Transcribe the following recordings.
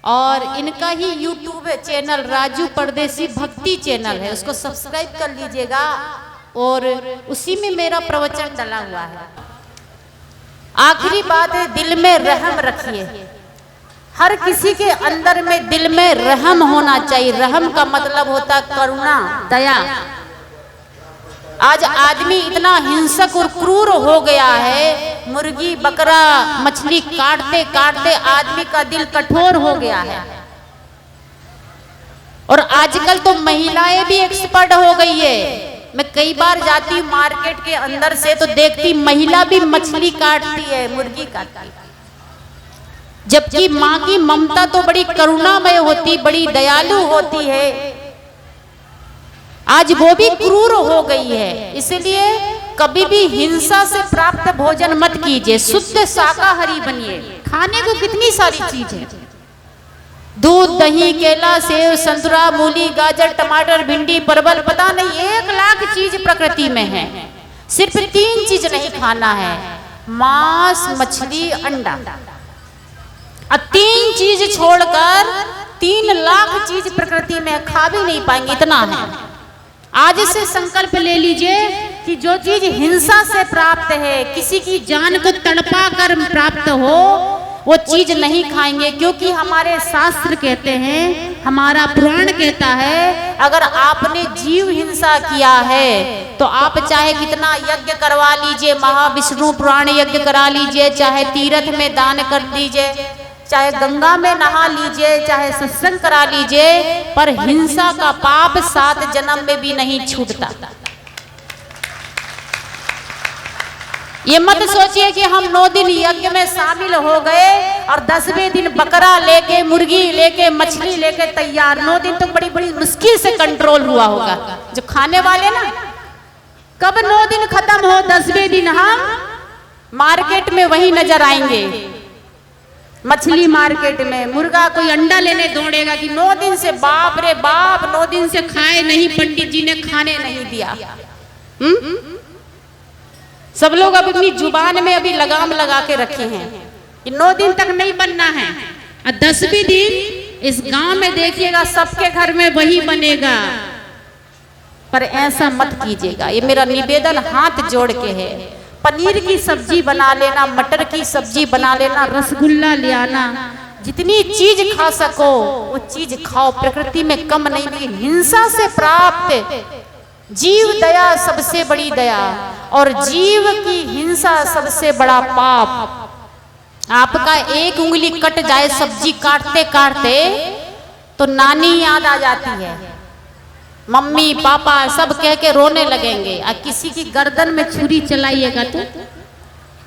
और इनका ही YouTube channel Raju परदेसी भक्ति चैनल है, उसको सब्सक्राइब कर लीजिएगा। और उसी में मेरा प्रवचन डला हुआ है। आखिरी बात है, दिल में रहम रखिए। हर किसी के अंदर में दिल में रहम होना चाहिए। रहम का मतलब होता है करुणा, दया। आज आदमी इतना हिंसक और क्रूर हो गया है, मुर्गी बकरा मछली काटते काटते आदमी का दिल कठोर हो गया है। और आजकल तो महिलाएं भी एक्सपर्ट हो गई है। मैं कई बार जाती हूँ मार्केट के अंदर से तो देखती महिला भी मछली काटती है, मुर्गी काटती है। जबकि माँ की ममता तो बड़ी करुणामय होती, बड़ी दयालु होती है, आज वो भी क्रूर हो गई है। इसलिए कभी भी हिंसा से प्राप्त भोजन मत कीजिए, शुद्ध शाकाहारी बनिए। खाने को कितनी सारी चीज है, दूध दही केला सेब संतरा मूली गाजर टमाटर भिंडी परवल, पता नहीं 1 लाख चीज प्रकृति में है। सिर्फ 3 चीज नहीं खाना है, मांस मछली अंडा। अब 3 चीज छोड़कर 3 लाख चीज प्रकृति में खा भी नहीं पाएंगे, इतना है। आज से संकल्प ले लीजिए कि जो चीज हिंसा से प्राप्त है, किसी की जान को तड़पा कर प्राप्त हो, वो चीज नहीं खाएंगे। क्योंकि हमारे शास्त्र कहते हैं, हमारा पुराण कहता है, अगर आपने जीव हिंसा किया है तो आप चाहे कितना यज्ञ करवा लीजिए, महाविष्णु पुराण यज्ञ करा लीजिए, चाहे तीर्थ में दान कर दीजिए, चाहे गंगा में नहा लीजिए, चाहे सत्संग करा लीजिए, पर हिंसा का पाप 7 जन्म में भी नहीं छूटता। ये मत सोचिए कि हम 9 दिन यज्ञ में शामिल हो गए और 10वें दिन बकरा लेके मुर्गी लेके मछली लेके तैयार। 9 दिन तो बड़ी बड़ी मुश्किल से कंट्रोल हुआ होगा। जो खाने वाले ना, कब 9 दिन खत्म हो, 10वें दिन हम मार्केट में वही नजर आएंगे, मछली मार्केट में। मुर्गा कोई अंडा लेने दौड़ेगा कि 9 दिन से, बाप रे बाप, 9 दिन से खाए नहीं, पंडित जी ने खाने नहीं दिया। सब लोग अब अपनी जुबान में अभी लगाम लगा के रखे हैं कि 9 दिन तक नहीं बनना है। और 10वें दिन इस गांव में देखिएगा सबके घर में वही बनेगा। पर ऐसा मत कीजिएगा, ये मेरा निवेदन हाथ जोड़ के है। पनीर की सब्जी बना लेना, मटर की सब्जी बना लेना, रसगुल्ला ले आना, जितनी चीज खा सको वो चीज खाओ। प्रकृति में कम नहीं, लेकिन हिंसा से प्राप्त जीव दया सबसे बड़ी दया, और जीव की हिंसा सबसे बड़ा पाप। आपका 1 उंगली कट जाए सब्जी काटते काटते तो नानी याद आ जाती है, मम्मी पापा सब कह के रोने लगेंगे। और किसी की गर्दन में छुरी चलाइएगा तो,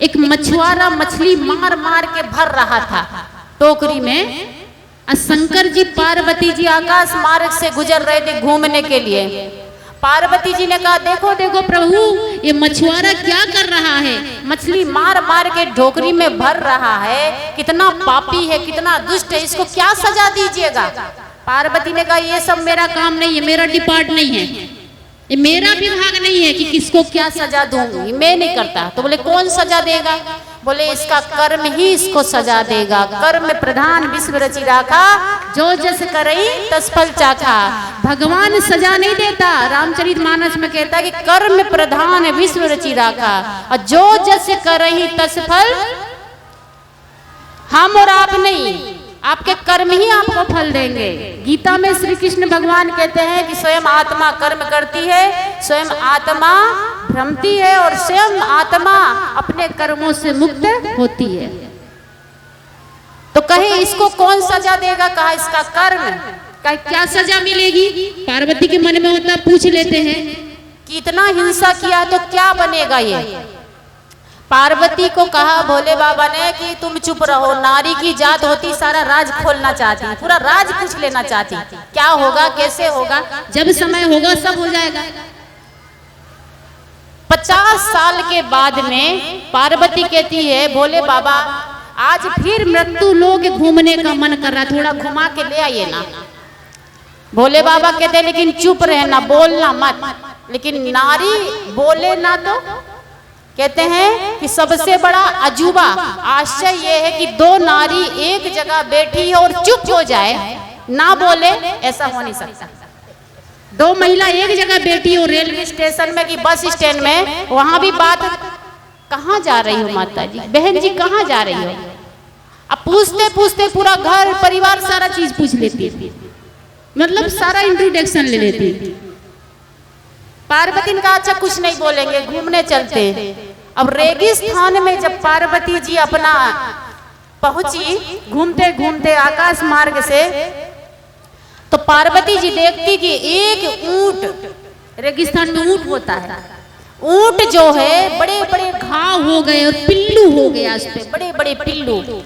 एक मछुआरा मछली मार मार के भर रहा था टोकरी में, और शंकर जी पार्वती जी आकाश मार्ग से गुजर रहे थे घूमने के लिए। पार्वती जी ने कहा, देखो देखो प्रभु, ये मछुआरा क्या कर रहा है, मछली मार मार के टोकरी में भर रहा है, कितना पापी है, कितना दुष्ट है, इसको क्या सजा दीजिएगा। पार्वती ने कहा, ये सब मेरा काम नहीं है, मेरा डिपार्ट नहीं है, ये मेरा विभाग नहीं है कि किसको क्या सजा दूंगी, मैं नहीं करता। तो बोले कौन सजा देगा? बोले इसका कर्म ही इसको सजा देगा। कर्म प्रधान विश्व रचि राखा, जो जस करई तस फल चाखा। भगवान सजा नहीं देता, रामचरितमानस में कहता है कि कर्म प्रधान विश्व रचि राखा, और जो जस करई तस फल, हम और आप नहीं, आपके कर्म ही आपको फल देंगे। गीता में श्री कृष्ण भगवान कहते हैं कि स्वयं आत्मा कर्म करती है, स्वयं आत्मा भ्रमती है, और स्वयं आत्मा अपने कर्मों से मुक्त होती है। तो कहे इसको कौन सजा देगा? कहा इसका कर्म। कहा क्या सजा मिलेगी? पार्वती के मन में होता, पूछ लेते हैं कि इतना हिंसा किया तो क्या बनेगा ये। पार्वती को कहा भोले बाबा ने कि तुम चुप रहो, नारी की जात होती सारा राज खोलना चाहती, पूरा राज पूछ लेना चाहती, क्या होगा कैसे होगा, जब समय होगा सब हो जाएगा। 50 साल के बाद में पार्वती कहती है, भोले बाबा आज फिर मृत्यु लोग घूमने का मन कर रहा, थोड़ा घुमा के ले आइए ना। भोले बाबा कहते लेकिन चुप रहना, बोलना मत। लेकिन नारी बोले ना तो कहते हैं कि सबसे बड़ा अजूबा आश्चर्य ये है कि दो नारी एक जगह बैठी है और चुप हो जाए, ना बोले, ऐसा हो नहीं सकता। दो महिला एक जगह बैठी हो रेलवे स्टेशन में कि बस स्टैंड में, वहां भी बात, कहाँ जा रही हो माता जी, बहन जी कहाँ जा रही हो, अब पूछते पूछते पूरा घर परिवार सारा चीज पूछ लेती थी, मतलब सारा इंट्रोडक्शन ले लेती थी। पार्वती ने कहा अच्छा कुछ नहीं बोलेंगे, घूमने चलते। अब रेगिस्तान में जब पार्वती जी अपना पहुंची घूमते घूमते आकाश मार्ग से, तो पार्वती जी देखती कि एक ऊंट, रेगिस्तान में ऊंट होता है, ऊंट जो है बड़े बड़े घाव हो गए और पिल्लू हो गया, उस पे बड़े बड़े पिल्लू,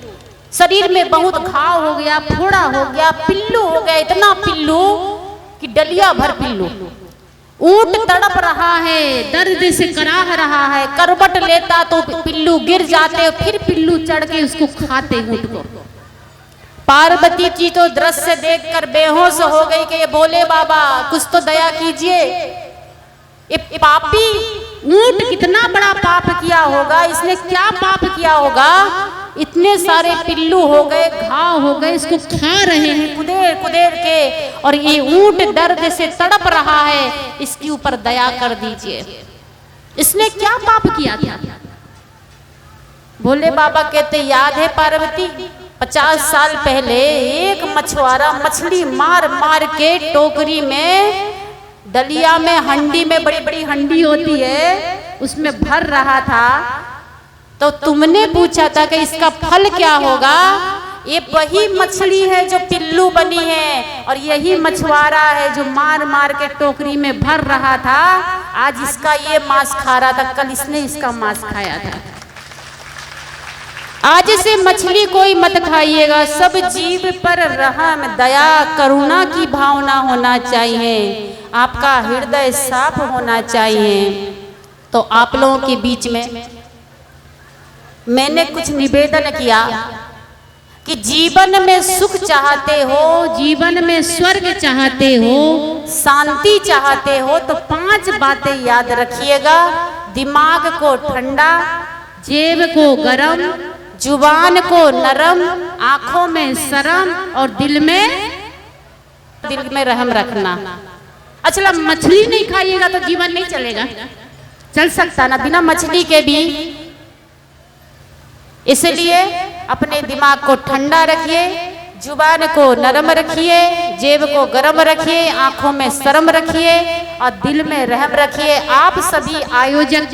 शरीर में बहुत घाव हो गया, फोड़ा हो गया, पिल्लू हो गया, इतना पिल्लू कि डलिया भर पिल्लू। ऊंट तड़प रहा है, दर्द से कराह रहा है, करवट लेता तो पिल्लू गिर जाते, फिर पिल्लू चढ़ के उसको खाते ऊंट को। पार्वती जी तो दृश्य देखकर बेहोश हो गई कि ये भोले बाबा कुछ तो दया कीजिए, ये पापी ऊंट कितना बड़ा पाप किया होगा, इसने क्या पाप किया होगा, इतने सारे पिल्लू हो गए, घाव हो गए, इसको खा रहे हैं कुदेर कुदेर के, और ये ऊंट दर्द से तड़प रहा है, इसके ऊपर दया कर दीजिए, इसने क्या पाप किया था। भोले बाबा कहते याद है पार्वती, 50 साल पहले एक मछुआरा मछली मार मार के टोकरी में, डलिया में, हंडी में, बड़ी बड़ी हंडी होती है, उसमें भर रहा था, तो तुमने पूछा था कि इसका फल क्या होगा, ये वही मछली है जो पिल्लू बनी है, और यही मछुआरा है जो मार मार के टोकरी में भर रहा था, आज इसका ये मांस खा रहा था, कल इसने इसका मांस खाया था। आज से मछली कोई मत खाइएगा, सब जीव पर रहम दया करुणा की भावना होना चाहिए, आपका हृदय साफ होना चाहिए। तो आप लोगों के बीच में मैंने कुछ निवेदन किया कि जीवन में सुख चाहते हो, जीवन में स्वर्ग चाहते हो, शांति चाहते हो, तो 5 बातें याद रखिएगा। दिमाग को ठंडा, जेब को गरम, जुबान को नरम, आंखों में शर्म, और दिल में रहम रखना। अच्छा मछली नहीं खाइएगा तो जीवन नहीं चलेगा, चल सकता ना बिना मछली के भी, इसलिए अपने दिमाग को ठंडा रखिए, जुबान को नरम रखिए, जेब को गरम रखिए, आंखों में शर्म रखिए, और दिल में रहम रखिए। आप सभी आयोजक